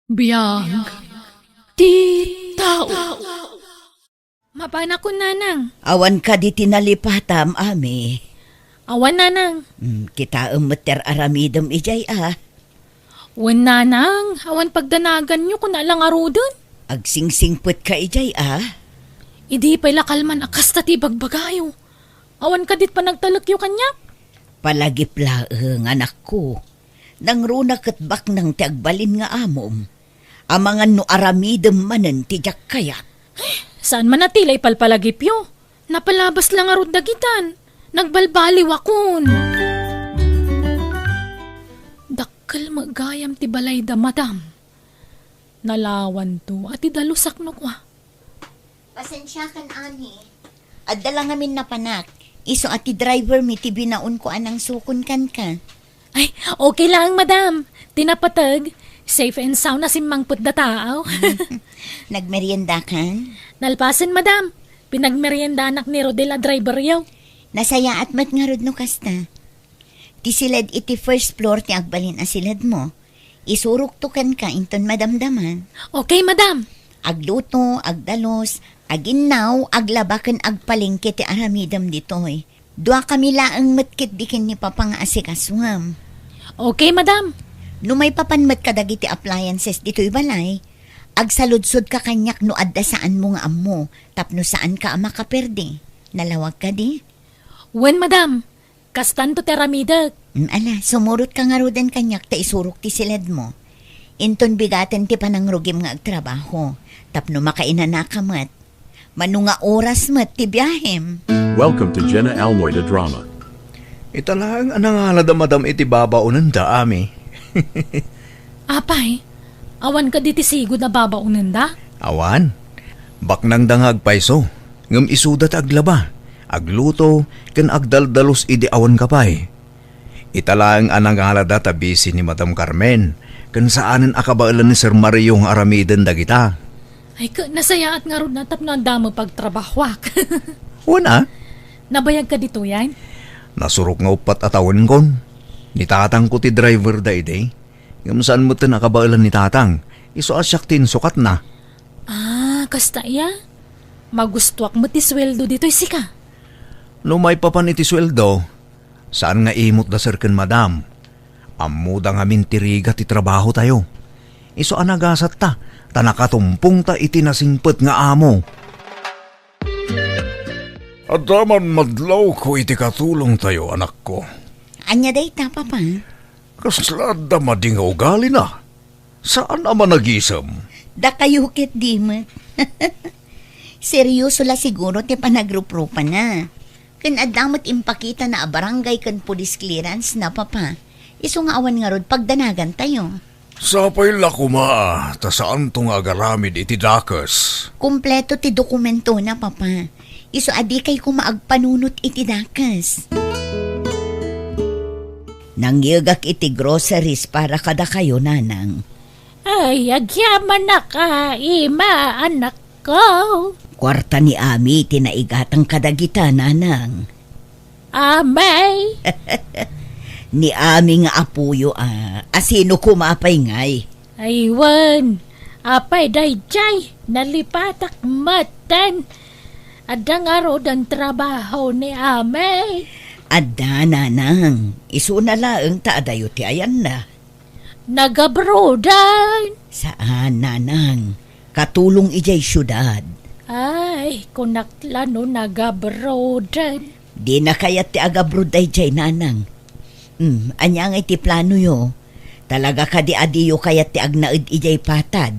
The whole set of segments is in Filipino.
Biyag ti tao. Mapana ko, nanang. Awan ka di tinalipatam, ami. Awan, nanang. Kita meter aramidem ijay Wan, nanang. Awan pagdanagan nyo kung nalang arodon. Agsingsingput ka ijay Idi pa'y lakalman akas tati bagbagayo. Awan ka dit pa nagtalak yung kanyak. Palagiplaeng anak ko. Nang runa katbak ng tiagbalin nga amom. Amangan no aramidem manen tijak kayat. Saan man natilay palpalagipyo? Napalabas lang arod dagitan. Nagbalbaliw akon. Dakkal magayam ti balay da, madam. Nalawan to at idalusak no kwa. Pasensya kan, ani. Adda lang amin na panak. Iso ati driver mi ti binaon ko anang sukon kan ka. Ay, okay lang, madam. Tinapatag. Safe and sound na simangput da tao. Nagmerienda kan? Nalpasan, madam. Pinagmerienda anak ni Rodela driver yaw. Nasaya at mat nga rod no kasta. Ti silad iti first floor ti agbalin asilad mo. Isurok to kan ka inton madamdaman. Okay, madam. Agluto, agdalos, aginaw, aglabakan agpalingke ti aramidam ditoy. Dua kami laang matkit dikin ni papang asikaswam. Okay, madam. Numay papanmat kadagiti appliances dito'y balay, agsaludsod ka kanyak no adda saan mo nga ammo, tapno saan ka makaperde. Nalawag ka di? Wen, madam. Kastan to teramidag. Ala, sumurot ka nga rodan kanyak ta isurok ti silad mo. Inton bigaten ti panangrugim nga agtrabaho, tapno makainanakamat. Manu nga oras mat ti biyahem. Welcome to Jenna Almoyda Drama. Italang anangalad madam iti babaunan da ami. Apay, awan ka diti sigod na babaunan da? Awan, baknang dangag paiso, ngam isudat aglaba, agluto, ken agdaldalos idi awan kapay. Italang anangalad da tabisi ni Madam Carmen, ken saanen akabailan ni Sir Mario ang aramiden dagita. Ay, nasaya at nga rod na tapno ang damo pagtrabahwak. Una, Nabayag ka dito yan? nasurok nga upat atawan kon. Ni tatang ko ti driver da ide. Ngam saan mo ti nakabailan ni tatang, iso asyak tin sukat na. Kasta iya? Magustuak mo ti sweldo dito'y sika. No may papan iti sweldo, saan nga imot da sir ken madam? Ammo da nga mintiriga ti trabaho tayo. Iso anagasat ta, tanakatumpong ta iti nasingpet nga amo. Adaman madlaw ko iti katulong tayo, anak ko. Anya day ta, papa? Kaslad da mading ugali na. Saan naman nag-isam? Da kayo kit di mat. Seryoso la siguro ti panagrupropa na. Kan adamot impakita na barangay kan police clearance na, papa. Iso nga awan nga rod pagdanagan tayo. Sapay lakuma, ta saan tong agaramid iti dakas? Kumpleto ti dokumento na, papa. Iso adi kay kumaagpanunot iti dakas. Nangyagak iti groceries para kada kayo, nanang. Ay, agyaman na ka, ima, anak ko. Kwarta ni Ami tinaigatang kadagita, nanang. Amay. Ni Ami nga apuyo asino kumapay ngay. Aywan, apay dayjay, nalipatak matan. Adang arod ang trabaho ni Amay. Adda, nanang. Isu na laeng taadayo ti ayan na. Nagabrodan. Saan, nanang? Katulong ijay syudad. Ay, kunaklano nagabrodan. Di na kayat ti agabruday jay, nanang. Anya nga iti plano yo. Talaga ka di adiyo kayat ti agnaid ijay patad.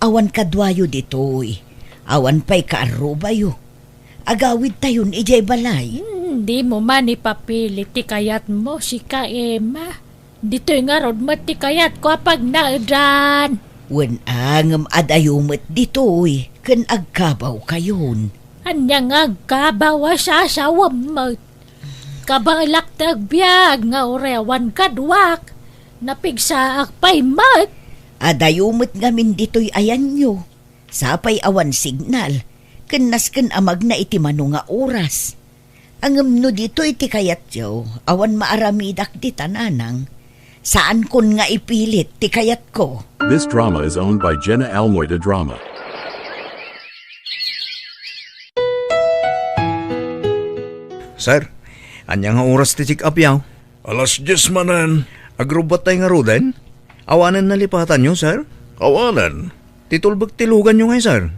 Awan kadwayo ditoy. Awan pa'y kaarubayo. Agawid tayon ijay balay. Hindi mo man ipapilit ti kayat mo, si ka Emma. Dito'y nga rod mat ti kayat ko apag naadan. Wen angam adayumet ditoy. Ken agkabaw kayon. Anyang agkabawa sa asawam mo. Kabalak tagbiag nga orewan kadwak. Napigsaak pa'y mat. Adayumet ngamin ditoy ayan nyo. Sapay awan signal. Kenas ken amag na iti mano nga oras. Angam no dito iti kayat yaw, awan maaramidak di tananang. Saan kun nga ipilit ti kayat ko? This drama is owned by Jenna Almoida Drama. Sir, anya nga oras ti check up yaw? 10:00 manan. Agrubat tayo nga roden? Awanan na lipatan nyo, sir? Awanan? Titulbag tilugan nyo ngay, sir?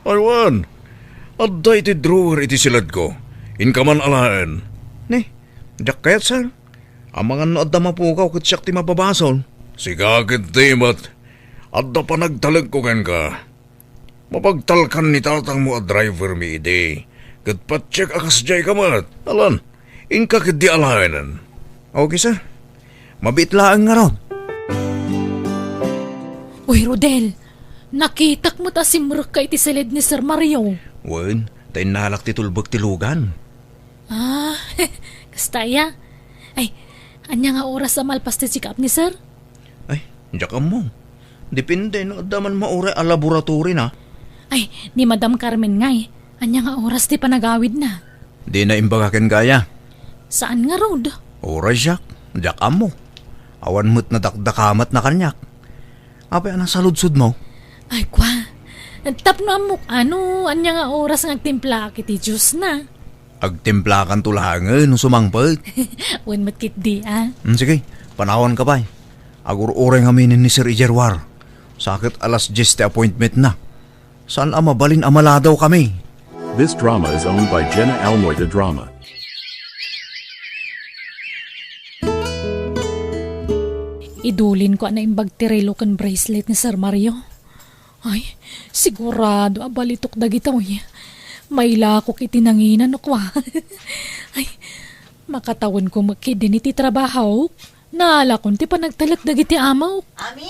Awan. Adda iti drawer iti silad ko. Inkaman alaen. Ne, jak kayat, sir? Amangan no adda mapukaw kat siyak ti mapabasol. Sigagit di mat. Adda pa nagtalag ko kan ka. Mapagtalkan ni tatang mo a driver mi ide. Kat patsyak akas jay kamat. Alan, inka kat di alaenan. Okay, sir. Mabitlaan nga ron. Uy, Rodel, nakitak mo ta si Murk ka iti silid ni Sir Mario. Wen, tayo nalak ti tulbag tilugan. Kastaya. Ay, anya nga oras sa malpas ti check up ni Sir? Ay, diyak mo. Depende no daman maure a laboratory na. Ay, ni Madam Carmen ngay. Anya nga oras ti panagawid na. Di na imbagaken gaya. Saan nga road? Oras siyak, diyak mo. Awan mo't nadakdakamat na kanyak. Apay anang saludsud mo? Ay, kwa. Tapno amok, anya nga oras ng timpla kiti Diyos na. Agtimplakan tulahangan no sumangpet. Wen matkit di, Sige, panahon ka pa. Agur-ore ng aminin ni Sir Ijerwar. Sakit 10:00 ti appointment na. Saan mabalin amala daw kami? This drama is owned by Jenna Almoida Drama. Idulin ko na imbag tirelo kan bracelet ni Sir Mario. Ay, sigurado abalitok dagitaw ya. May lakok itinanginan no kwa. Ay, makatawan ko makidin iti trabaho. Naalakon ti panagtalak dagiti amaw. Ami!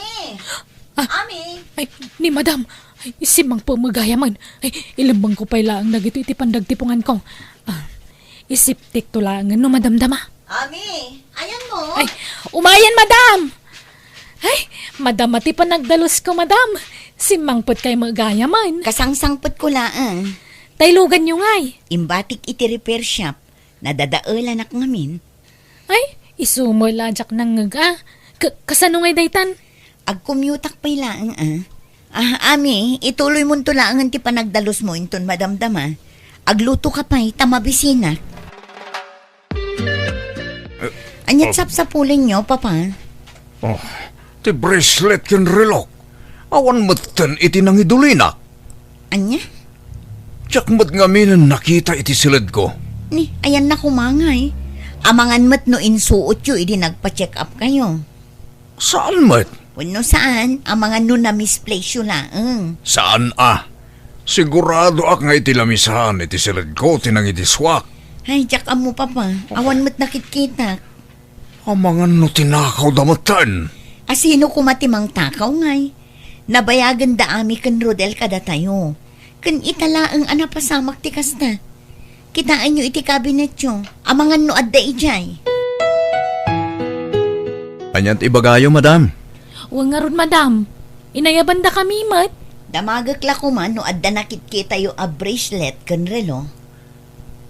Ami! Ay, ni Madam. Ay, isimang pumagayaman. Ay, ilambang ko pa ilaang dagito iti pandagtipungan ko. Isiptik to lang no Madam Dama. Ami! Ayan mo! Ay, umayan Madam! Ay, Madam ati panagdalos ko Madam. Simangpot kay magayaman. Kasangsangpot ko laang. Taylugan nyo ngay. Imbatik iti repair shop. Nadadaelan ak ngamin. Ay, isumulajak ng nga. Kasano ngay daytan? Agkumyutak pa'y laang Ami, ituloy mo to laangan ti panagdalos mo inton madamdama. Agluto ka pa'y tamabisina. Anyat sapsapulin nyo, papa. Ti bracelet ken relok. Awan matan iti nang idulina. Anya? Tsak mat ngaminan nakita iti silid ko. Ni, ayan na kumangay. Amangan mat no insuot yu, idi nagpa-check up kayo. Saan mat? Wano saan, amangan no na misplace yu laang. Saan Sigurado ak nga iti lamisahan iti silid ko tinang idiswak. Ay, jak mo papa. Awan mat nakikita. Amangan no tinakaw damatan. Asino kumatimang takaw ngay. Nabayagan da ami ken Rodel kada tayo. Ken itala ang anapasamak ti kasta. Kitaan nyo iti kabinet nyo. Amangan no adda ijay. Anyat ibagayo, madam. Huwag nga ron Madam. Inayabanda kami mat. Damagak la ko man no adda nakitkita yu a bracelet ken relo.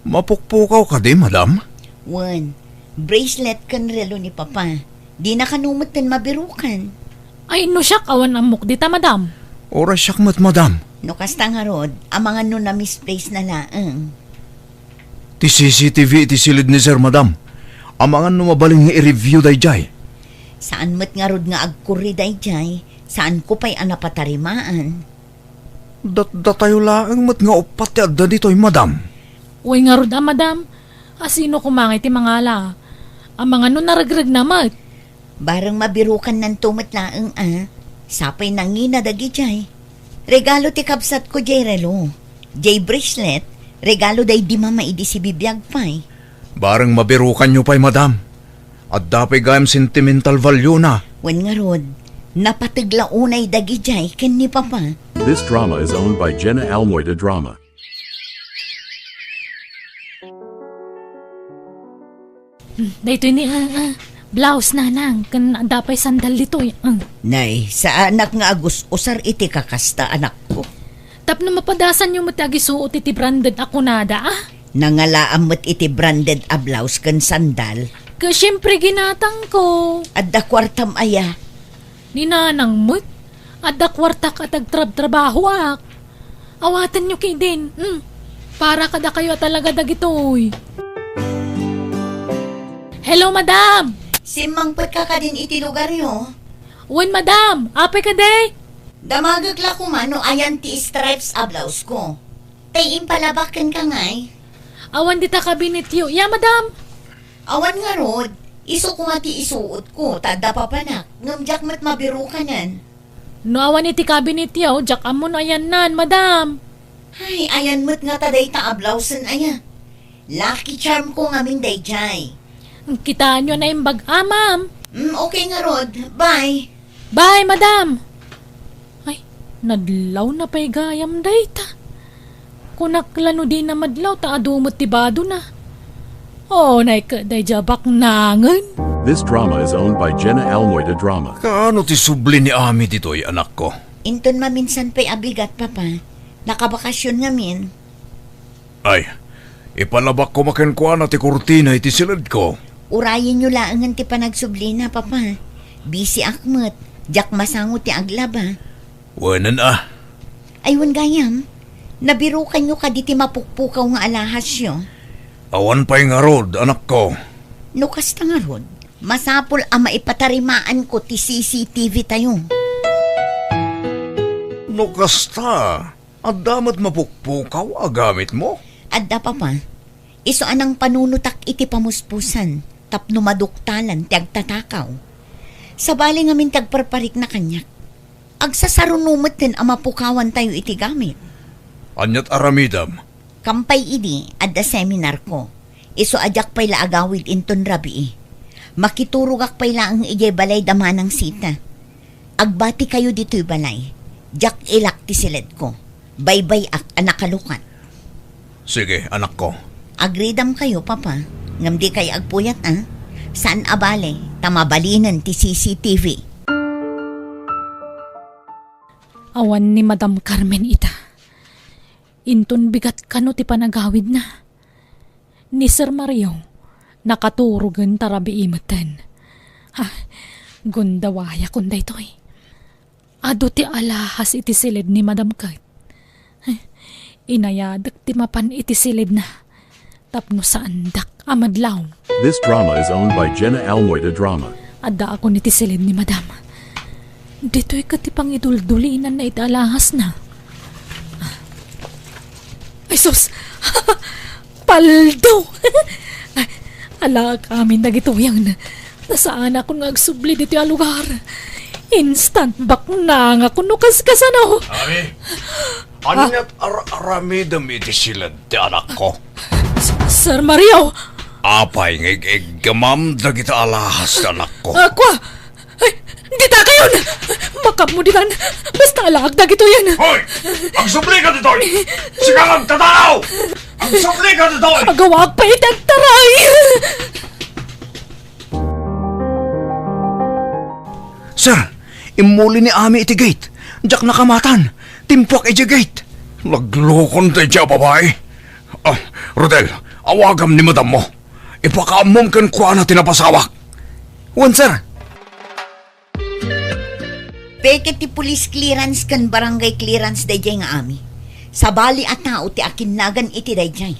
Mapukpukaw ka di, madam? Wan, bracelet ken relo ni papa. Di na kanumot ten mabirukan. Ay, no siya kawan amok dita Madam. Oras siyak mat, madam. No kasta nga rod, amangan no na misplace na laang. Ti CCTV iti silid ni sir, madam. Amangan no mabaling nga i-review day jay. Saan mat nga rod nga agkuri dayjay, saan ko pa'y anapatarimaan. Datayo laang mat nga upat ti adda dito'y, madam. Uy nga ron Madam. Asino kumangay ti mga ala. Ang mga no naragrag na mat. Barang mabirukan ng tumat laang sapay nangina dagi jay. Regalo ti kapsat ko jay relo. Jay bracelet, regalo day di mama idi si bibiyag pay. Barang mabirukan nyo pa'y, madam. At dapay gayam sentimental value na. Wen nga rod, napatigla unay dagi jay ken ni papa. This drama is owned by Jenna Almoida Drama. Dito ni blouse na nang. Kan dapay sandal dito. Nay, sa anak nga agus usar iti kakasta anak ko. Tapno mapadasan yung matagi suot iti branded ako nada Nangalaam mo't iti branded a blouse ken sandal. Siyempre ginatang ko. Adda kwartam aya. Ni nanang mo't. Adda kwartak at agtrab-trabaho ak. Awatan nyo kay din. Para kada kayo talaga dagitoy. Hello, madam! Simangpot ka ka din iti lugar yo. Wen, madam! Apay ka day? Damagag la kumano ayan ti stripes a blouse ko. Tay impalabakan ka ngay. Awan dita kabinityo. Ya, madam! Awan nga rod, iso ko nga ti isuot ko, tada pa panak, ngamjak mat mabiru ka nan. No awan iti kabinityo, jak amon ayan nan, madam. Ay, ayan mat nga taday ta ablausen aya. Lucky charm ko ngamin dayjay. Kita nyo na yung bag, ma'am. Okay nga rod, bye. Bye, madam. Ay, nadlaw na pa'y gayam day ta. Kunaklano di na madlaw, ta adumot tibado na. Oh, naikaday jabak nangan. This drama is owned by Jenna Almoida Drama. Kaano ti subli ni Ami dito'y anak ko? Inton maminsan pa'y abigat, papa. Nakabakasyon ngamin. Ay, ipalabak ko makenkuan na ti kurtina iti silid ko. Urayin nyo laangan ti panagsublina, papa. Busy akmat, jak masango ti aglaba. Wanan ah. Aywan gayam, nabiru kanyo ka di ti mapukpukaw nga alahas yo. Awan pa'y nga rod, anak ko. No kasta nga rod, masapol ang maipatarimaan ko ti CCTV tayo. No kasta, at damat mapukpukaw agamit mo. Adda papa, iso anang panunutak iti pamuspusan, tapno maduktalan ti agtatakaw. Sabali ngamin tagparparik na kanyak. Agsasarunumot din ang mapukawan tayo iti gamit. Anyat aramidam. Kampay idi adda seminar ko. Iso ajak pay laagawid inton rabi. Makiturugak pay laang ijay balay damanang sita. Agbati kayo dito'y balay. Jak ilak ti silid ko. Baybay ak anakalukat. Sige, anak ko. Agridam kayo, papa. Ngam di kayo agpuyat, ah? Saan abale? Tamabalinan ti CCTV. Awan ni Madam Carmen ita. Inton bigat kano ti panagawid na. Ni Sir Mario, nakaturugan tarabi imatan. Ha, gundawaya kunday to'y. Ado ti alahas iti silid ni Madam Kat. Inayadak ti mapan iti silid na. Tapno sa andak amadlaw. This drama is owned by Jenna Almoida Drama. Adda ako ni ti silid ni Madam. Dito'y katipang iduldulinan na iti alahas na. Ay sus! Paldo! Ala kami nagituyang na. Nasaan ako nga agsubli dito ang lugar. Instant back na nga kuno kaskasan ako. Ami, anyat aramidam iti silid ti anak ko. Sir Mario! Apay gamam dagita alahas anak ko. Aqua! Ay, dita kayon! Makap mo ditan! Basta alaag dagito yan! Hoy! Ang subli ka dito'y! Sigang tatanaw! Ang subli ka dito'y! Agawag pa itagtaray! Sir, imuli ni Ami iti gate. Diyak nakamatan. Timpuak iti gate. Naglukon tayo siya, babae. Ah, Rodel, awagam ni madam mo. Ipakaamom kan kuha na tinapasawak. Wan, sir. Peke ti police clearance kan barangay clearance dayjay nga ami. Sabali at tao ti akinagan iti dayjay.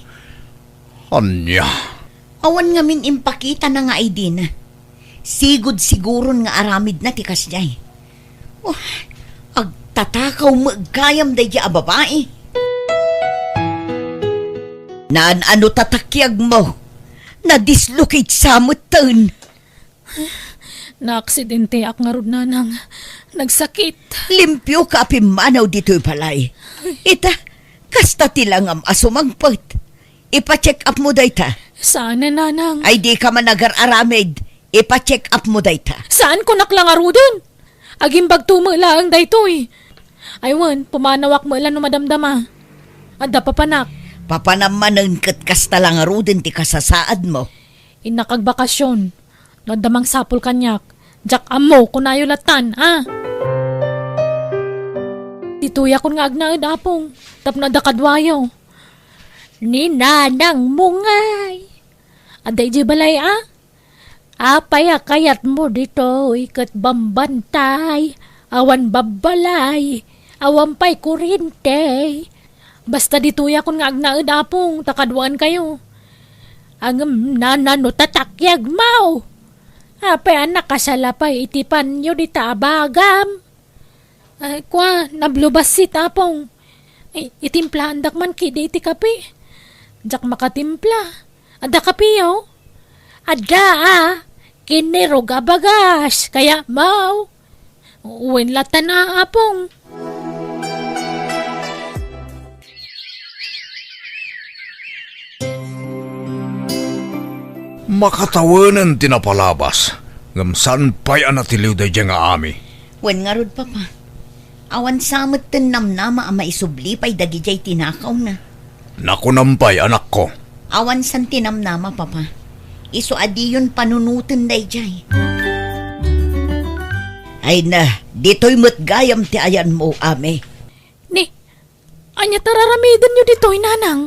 Anya? Awan nga min impakita na nga ID na. Sigud siguron nga aramid na ti kasjay. Oh, agtatakaw magkayam dayjay a babae. Naan ano tatakyag mo? Na-dislocate sa mutan. Na-aksidente ak nga rod nanang. Nagsakit. Limpyo ka apimanaw dito'y palay. Ita, kasta tilang am asumangpot. Ipa-check up mo dayta. Sana nanang. Ay di ka man aramid. Ipa-check up mo dayta. Saan ko naklangaro dun? Agimbag tumula ang daytoy. Aywan, pumanawak mo ilan no madamdama. Adda papanak. Papanamanan kat kasta lang arudin ti kasasaad mo. Inakagbakasyon. Nadamang sapol kanyak. Jak amo kunayo latan, ah. Tituya kon nga agnaid apong. Tapno dakadwayo. Ni nanang mungay. Aday di balay, ah. Apay kayat mo dito, ikat bambantay, awan babalay, awan pa'y kurinte. Basta dituya kun nga agnaed apong, takadwaan kayo. Ang nanano tatakyag mau. Apay anak kasalapay itipan nyo di taabagam. Ay kwa, nablubasit apong. Ay, itimplahan dak man kidi iti kape. Jak makatimpla. Ada kapiyo. Ada kinirog abagas. Kaya mau. Uwin lata na apong. Makatawanan tinapalabas. Ngam san pa'y anatiliw da dyan nga ami. Wen nga rod, Papa. Awan samot ten namnama ang maisubli pa'y dagijay tinakaw na. Nakunampay anak ko. Awan san tinamnama, Papa. Iso adiyon panunutin dayjay. Ay na, dito'y matgayam ti ayan mo, ame. Ni, anya tararamidan nyo dito, nanang.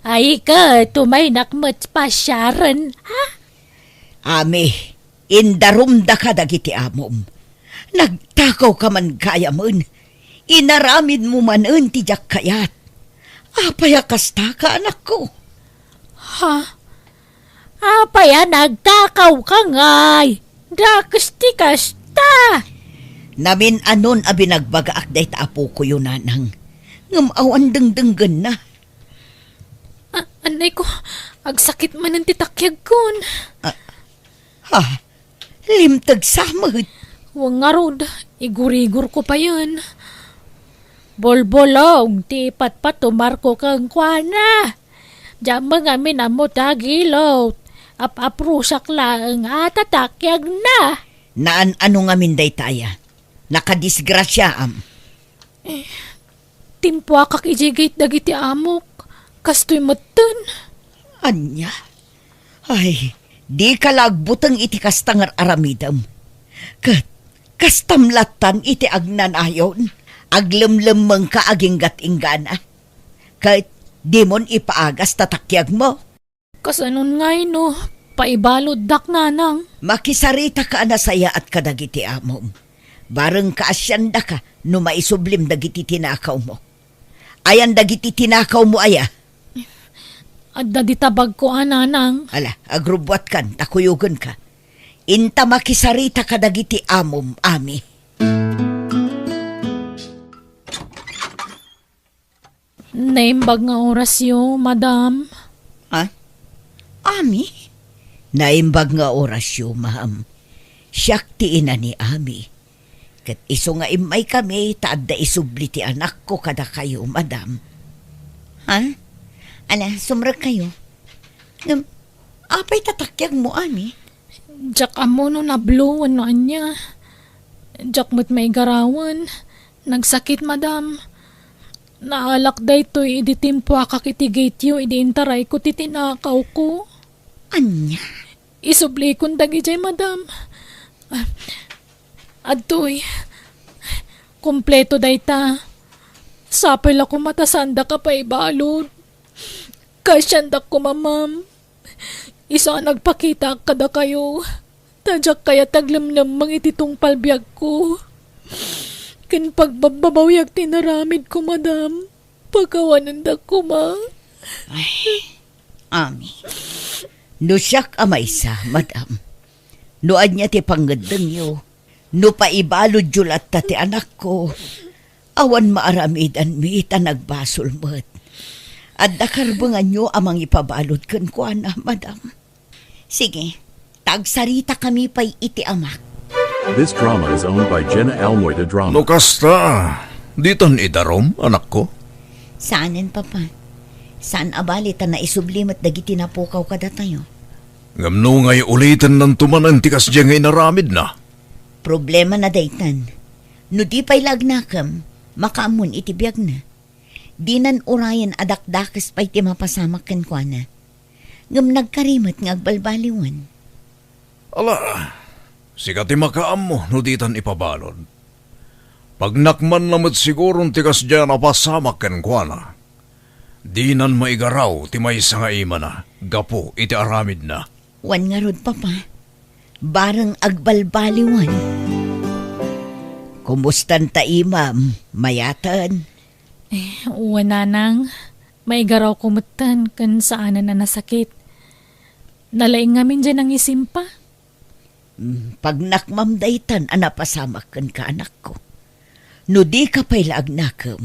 Ay ka, tumay nakmat pa Sharon, ha? Ame, indarumda ka dagiti amom. Nagtakaw ka man kaya mon. Inaramid mo man ti jak kayat. Apaya kasta ka, anak ko. Ha? Apaya nagtakaw ka ngay. Dakasti kasta. Namin anon abi nagbagaak day taapo ko yun, nanang. Ngamawan dengdenggan na. Anay ko, agsakit man ang titakyag kun. Ha, limtag samad. Huwag nga rod, igurigur ko pa yun. Bolbolong, ti patpatumar ko kang kwana. Diyan mga minamot agilot. Aprusak lang atatakyag na. Naan ano nga minday taya? Nakadisgrasyaam. Timpwa kak ijigit dagiti amok. Kastoy matan. Anya? Ay, di ka lagbutang iti kastangar aramidam. Kastamlatan iti agnan ayon. Aglemlemeng ka aginggat inggana. Kahit di mon ipaagas tatakyag mo. Kasanon ngay no, paibalod dak nanang. Makisarita ka na saya at kadagiti amom. Bareng kaasyanda ka no maisublim dagiti tinakaw mo. Ayan dagiti tinakaw mo aya. Adda di tabag ko nanang. Ala, agrubwat kan, takuyugan ka. Inta makisarita ka dagiti amom, ami. Naimbag nga orasyo, madam. Ha? Ami? Naimbag nga orasyo, ma'am. Siyak ti ina ni ami. Kat iso nga imay kami, taad da isubli ti anak ko kada kayo, madam. Ha? Ala, sumrag kayo. Apay tatakyag mo, Ami? Jak amo no nabluwan no anya. Jak mo't may garawan. Nagsakit, madam. Naalak day to'y iditimpwa kakitigate yu, idiintaray ko titinakaw ko. Anya? Isubli kong dagijay, madam. Adtoy, kompleto day ta. Sapay la ko matasanda ka pa ibalod. Kasyandak ko, mamam. Isa nagpakita kada kayo. Tadyak kaya taglamlam mang ititong palbiag ko. Kin pagbabawyak tinaramid ko, madam. Pagkawanan da ko, ma. Ay, Ami. No siyak amay sa, madam. Noad niya ti panggadang yo. No paibalod julat ta ti anak ko. Awan maaramidan mi ita nagbasol mo't. At nakarbangan nyo amang ipabalod kan ko, ana, madam. Sige, tagsarita kami pa'y iti amak. This drama is owned by Jenna Almoida Drama. No kasta, ditan idarom, anak ko. Saanin, Papa? Saan abalita na isublimat dagiti napukaw kada tayo? Ngamno ngay ulitan ng tumanan tikas dyan ngay naramid na. Problema na daytan. No di pa'y lagnakam, makaamun itibiyag na. Dinan urayan adakdakes pa'y ti mapasamak ken kwa na. Ngam nagkarimat ng agbalbaliwan. Ala, sikati makaam mo no ditan ipabalod. Pag nakman namat sigurong tikas dyan napasamak ken kwa na. Dinan maigaraw ti may nga ima na, gapo iti aramid na. Wan nga rod, Papa. bareng agbalbaliwan. Kumustan ta imam, mayatan? Uwan nanang, may garaw kumutan kan saanan na nasakit. Nalaing ngamin dyan ang isimpa. Pag nakmamdaytan, anapasamakan ka anak ko. No di ka pa'y laagnakam,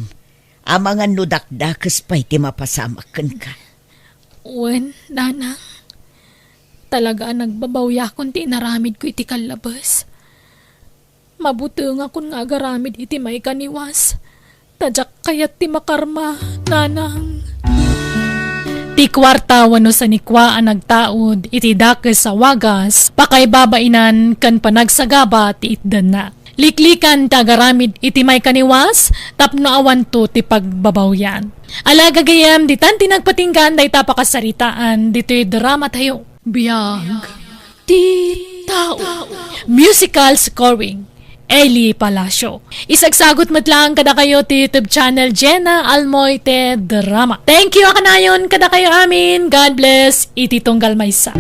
amangan no dakdakas pa'y ti mapasamakan ka. Uwan, nanang. Talaga nagbabawya kung ti naramid ko iti kalabas. Mabuti nga kung nga agaramid iti may kaniwas. Tadyak kayat ti makarma, nanang. Ti kwarta wano sa nikwa ang nagtaod, iti dakes sa wagas, pakay babainan kan panagsagaba ti itdan na. Liklikan tagaramid iti may kaniwas, tapno awan to ti pagbabawyan. Alaga gayam, ditan tinagpatinggan day tapakasaritaan, dito'y drama tayo. Biyag ti tao. Musical scoring. Eli Palacio. Isagsagot matlang kada kayo ti YouTube channel Jenna Almoite Drama. Thank you akanayon kada kayo amin. God bless. Iti tunggal maysa.